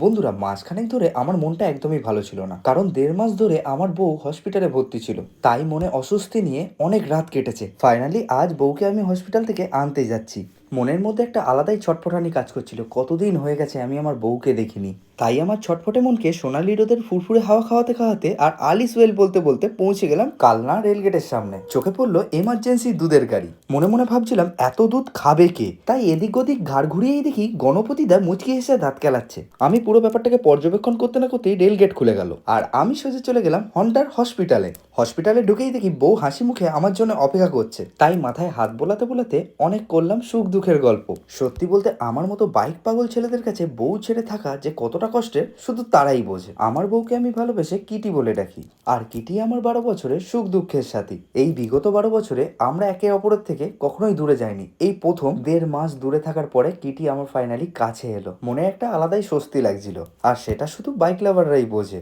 বন্ধুরা, মাসখানেক ধরে আমার মনটা একদমই ভালো ছিল না, কারণ 1.5 মাস ধরে আমার বউ হসপিটালে ভর্তি ছিল। তাই মনে অস্বস্তি নিয়ে অনেক রাত কেটেছে। ফাইনালি আজ বউকে আমি হসপিটাল থেকে আনতে যাচ্ছি। মনের মধ্যে একটা আলাদাই ছটফটানি কাজ করছিল, কতদিন হয়ে গেছে আমি আমার বউকে দেখিনি। তাই আমার ছটফটে মনকে সোনালি রোদের ফুরফুরে হাওয়া খাওয়াতে খাওয়াতে আর আলিস ওয়েল বলতে বলতে পৌঁছে গেলাম কালনা রেলগেটের সামনে। চোখে পড়লো এমার্জেন্সি দুধের গাড়ি। মনে মনে ভাবছিলাম এত দুধ খাবে কে, তাই এদিক ওদিক ঘাড় ঘুরিয়েই দেখি গণপতিদা মুচকি হেসে দাঁত কেলাচ্ছে। আমি পুরো ব্যাপারটাকে পর্যবেক্ষণ করতে না করতেই রেল গেট খুলে গেল, আর আমি সোজা চলে গেলাম হন্টার হসপিটালে। হসপিটালে ঢুকেই দেখি বউ হাসি মুখে আমার জন্য অপেক্ষা করছে। তাই মাথায় হাত বোলাতে বোলাতে অনেক করলাম সুখ দুঃখের গল্প। সত্যি বলতে আমার মতো বাইক পাগল ছেলেদের কাছে বউ ছেড়ে থাকা যে কতটা কষ্টের শুধু তারাই বোঝে। আমার বউকে আমি ভালোবেসে কিটি বলে ডাকি, আর কিটি আমার 12 বছরের সুখ দুঃখের সাথী। এই বিগত 12 বছরে আমরা একে অপরের থেকে কখনোই দূরে যাইনি। এই প্রথম 1.5 মাস দূরে থাকার পরে কিটি আমার ফাইনালি কাছে এলো। মনে একটা আলাদাই স্বস্তি লাগছিল, আর সেটা শুধু বাইক লাভাররাই বোঝে।